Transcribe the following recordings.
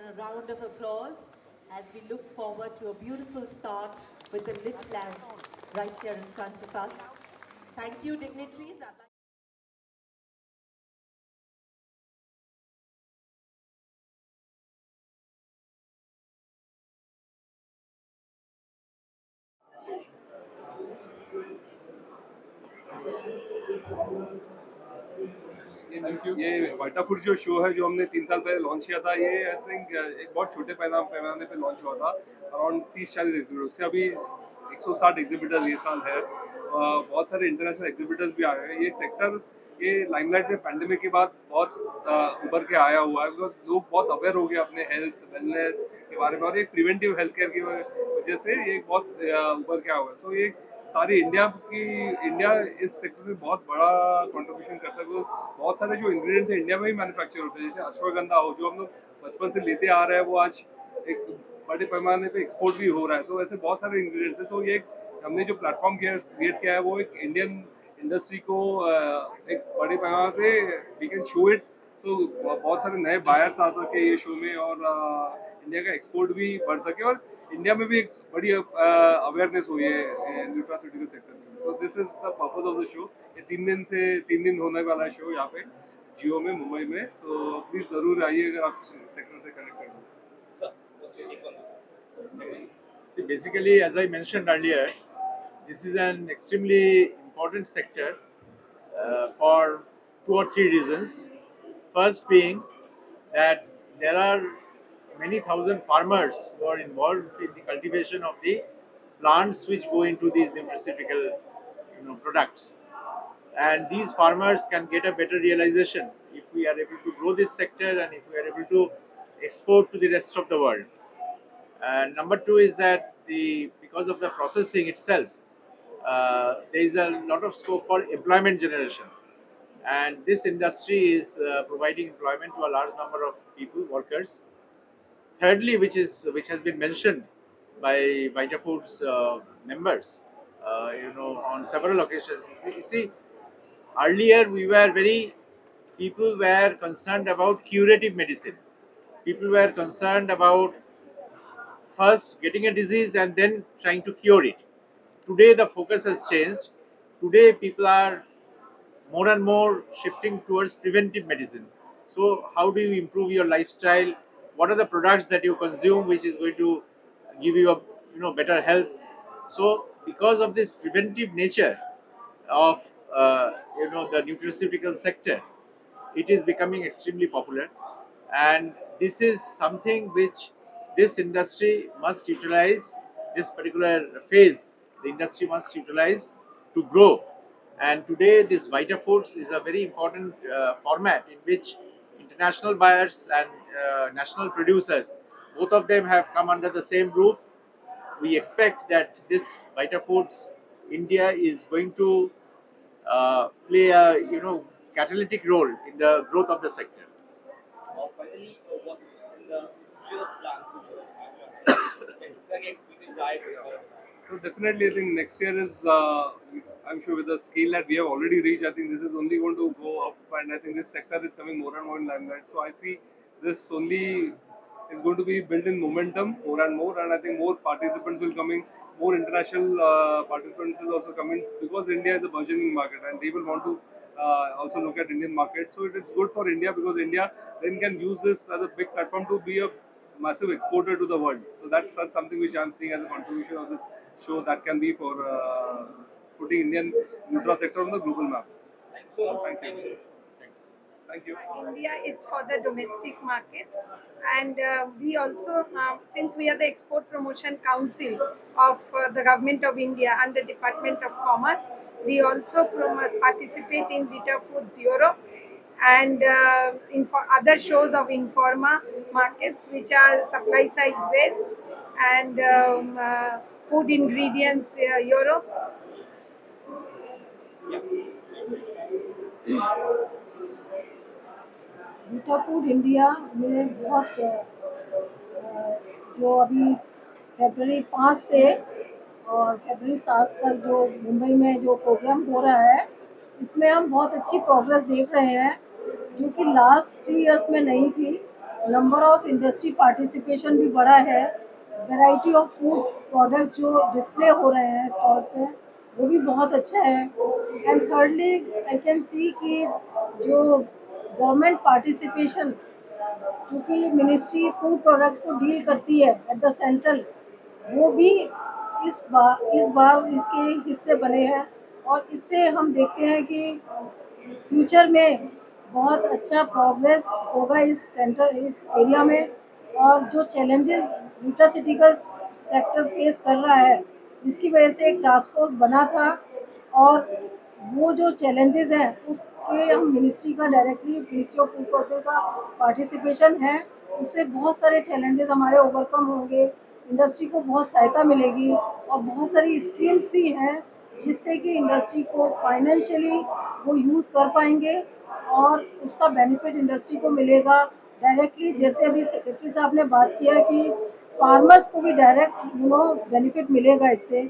a round of applause as we look forward to a beautiful start with the lit lamp right here in front of us. Thank you, dignitaries. ये वाइटाफुड जो show है जो हमने 3 साल पहले launch किया था, ये आई थिंक एक बहुत छोटे पैमाने पे लॉन्च हुआ था, अराउंड 30-40 एग्जिबिटर। उससे अभी 160 एग्जिबिटर्स ये साल है। बहुत सारे इंटरनेशनल एग्जिबिटर्स भी आ गए हैं। ये सेक्टर ये लाइमलाइट में पैंडेमिक के बाद बहुत उभर के आया हुआ है, बिकॉज लोग बहुत अवेयर हो गए अपने हेल्थ वेलनेस के बारे में, और एक प्रिवेंटिव हेल्थ केयर की वजह से ये बहुत उभर के आया हुआ है। सो ये सारी इंडिया इस सेक्टर में बहुत बड़ा कंट्रीब्यूशन करता है। बहुत सारे जो इंग्रेडिएंट्स हैं इंडिया में ही मैन्युफैक्चर होते हैं, जैसे अश्वगंधा हो जो हम लोग बचपन से लेते आ रहे हैं, वो आज एक बड़े पैमाने पे एक्सपोर्ट भी हो रहा है। सो ऐसे बहुत सारे इंग्रेडिएंट्स हैं। सो ये हमने जो प्लेटफॉर्म क्रिएट किया है वो एक इंडियन इंडस्ट्री को एक बड़े पैमाने पे वी कैन शो इट। तो बहुत सारे नए बायर्स आ सके ये शो में, और इंडिया का एक्सपोर्ट भी बढ़ सके, और इंडिया में भी एक बड़ी अवेयरनेस हुई है न्यूट्रास्यूटिकल सेक्टर में। So this is the purpose of the show. ये 3 दिन होने वाला है शो यहाँ पे जियो में, मुंबई में। सो प्लीज जरूर आइए अगर आप सेक्टर से कनेक्ट करना। See, basically, as I mentioned earlier, this is an extremely important sector for 2 or 3 reasons. First being that there are many thousand farmers who are involved in the cultivation of the plants which go into these nutraceutical products. And these farmers can get a better realization if we are able to grow this sector and if we are able to export to the rest of the world. And number two is that because of the processing itself, there is a lot of scope for employment generation, and this industry is providing employment to a large number of people, workers. Thirdly, which has been mentioned by Vitafood's members, on several occasions. You see, earlier people were concerned about curative medicine. People were concerned about first getting a disease and then trying to cure it. Today, the focus has changed. Today, people are more and more shifting towards preventive medicine. So, how do you improve your lifestyle? What are the products that you consume which is going to give you a better health? So, because of this preventive nature of the nutraceutical sector, it is becoming extremely popular, and this is something which this industry must utilize. This particular phase the industry must utilize to grow. And today this Vitafoods is a very important format in which international buyers and national producers, both of them have come under the same roof. We expect that this Vitafoods India is going to play a catalytic role in the growth of the sector. Finally, what's in the future plan for any experience diet? So definitely, I think next year is, I'm sure with the scale that we have already reached, I think this is only going to go up, and I think this sector is coming more and more in limelight. So I see this only is going to be built in momentum more and more, and I think more participants will come in, more international participants will also come in, because India is a burgeoning market, and they will want to also look at Indian market. So it is good for India, because India then can use this as a big platform to be a massive exporter to the world. So that's something which I'm seeing as a contribution of this show that can be for putting Indian nutra sector on the global map. Thank you. Thank you. India is for the domestic market, and we also, since we are the Export Promotion Council of the Government of India and the Department of Commerce, we also participate in Vita Foods Europe and in for other shows of Informa markets, which are supply side based, and food ingredients Europe. Vita food India में बहुत जो अभी फरवरी 5 से और फरवरी 7 तक जो मुंबई में जो प्रोग्राम हो रहा है, इसमें हम बहुत अच्छी प्रोग्रेस देख रहे हैं, जो कि लास्ट 3 इयर्स में नहीं थी। नंबर ऑफ इंडस्ट्री पार्टिसिपेशन भी बढ़ा है, वैरायटी ऑफ फूड प्रोडक्ट जो डिस्प्ले हो रहे हैं स्टॉल्स पे वो भी बहुत अच्छा है। And thirdly I can see कि जो गवर्नमेंट पार्टिसिपेशन, क्योंकि मिनिस्ट्री फूड प्रोडक्ट को डील करती है एट द सेंट्रल, वो भी इस बार इसके हिस्से बने हैं। और इससे हम देखते हैं कि फ्यूचर में बहुत अच्छा प्रोग्रेस होगा इस एरिया में। और जो चैलेंजेस न्यूट्रासिटिकल सेक्टर फेस कर रहा है, जिसकी वजह से एक टास्क फोर्स बना था, और वो जो चैलेंजेस हैं उसके हम मिनिस्ट्री का directly ministry of food process का पार्टिसिपेशन है, उससे बहुत सारे चैलेंजेस हमारे ओवरकम होंगे, इंडस्ट्री को बहुत सहायता मिलेगी। और बहुत सारी स्कीम्स भी हैं जिससे कि इंडस्ट्री को फाइनेंशियली वो यूज़ कर पाएंगे और उसका बेनिफिट इंडस्ट्री को मिलेगा डायरेक्टली। जैसे अभी सेक्रेटरी साहब ने बात किया कि फार्मर्स को भी डायरेक्ट बेनिफिट मिलेगा इससे,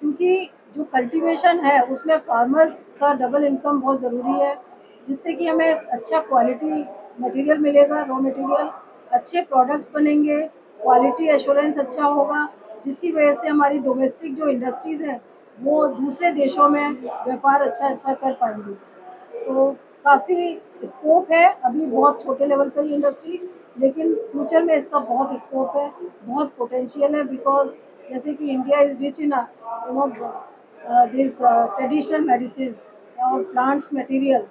क्योंकि जो कल्टीवेशन है उसमें फार्मर्स का डबल इनकम बहुत ज़रूरी है, जिससे कि हमें अच्छा क्वालिटी मटेरियल मिलेगा, रॉ मटेरियल, अच्छे प्रोडक्ट्स बनेंगे, क्वालिटी एश्योरेंस अच्छा होगा, जिसकी वजह से हमारी डोमेस्टिक जो इंडस्ट्रीज़ हैं वो दूसरे देशों में व्यापार अच्छा कर पाएंगी। तो काफ़ी स्कोप है, अभी बहुत छोटे लेवल पर ही इंडस्ट्री, लेकिन फ्यूचर में इसका बहुत स्कोप है, बहुत पोटेंशियल है। बिकॉज जैसे कि India is rich in this traditional medicine और प्लांट्स मटेरियल,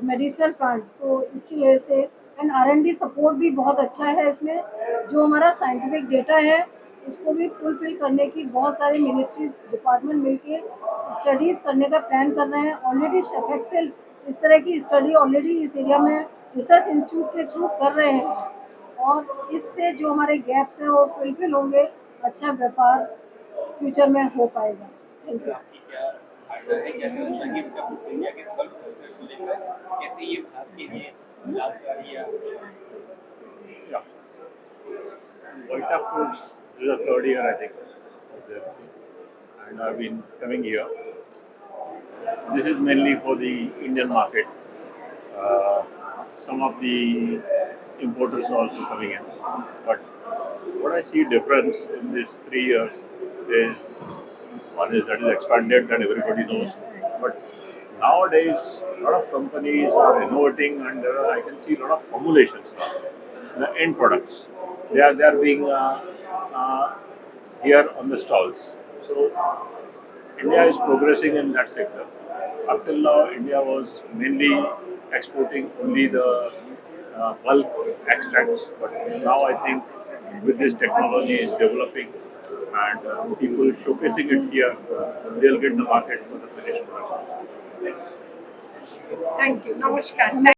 मेडिसिनल प्लांट, तो इसकी वजह से एंड R&D सपोर्ट भी बहुत अच्छा है इसमें। जो हमारा साइंटिफिक डेटा है उसको भी फुलफिल करने की बहुत सारे मिनिस्ट्रीज डिपार्टमेंट मिलके स्टडीज़ करने का प्लान कर रहे हैं। ऑलरेडी शेफेक्सेल इस तरह की स्टडी ऑलरेडी इस एरिया में रिसर्च इंस्टीट्यूट के थ्रू कर रहे हैं, और इससे जो हमारे गैप्स हैं वो फुलफिल होंगे, अच्छा व्यापार फ्यूचर में हो पाएगा। Thank you. आपकी क्या धारणा है, क्या चर्चा की विटा फूड्स इंडिया के 12 सिस्टर्स को लेकर, कैसे ये भारत के लिए लाभकारी या अच्छा है? Yeah. Vita Foods, this is the third year I think of this, and I've been coming here. This is mainly for the Indian market. Some of the importers are also coming in, but what I see difference in these 3 years is one is that is expanded that everybody knows, but nowadays a lot of companies are innovating and I can see a lot of formulations now. The end products they are being uh, here on the stalls. So India is progressing in that sector. Up till now, India was mainly exporting only the bulk extracts, but now I think with this technology is developing and people showcasing it here, they'll get the market for the finished product. Thank you. Namaskar.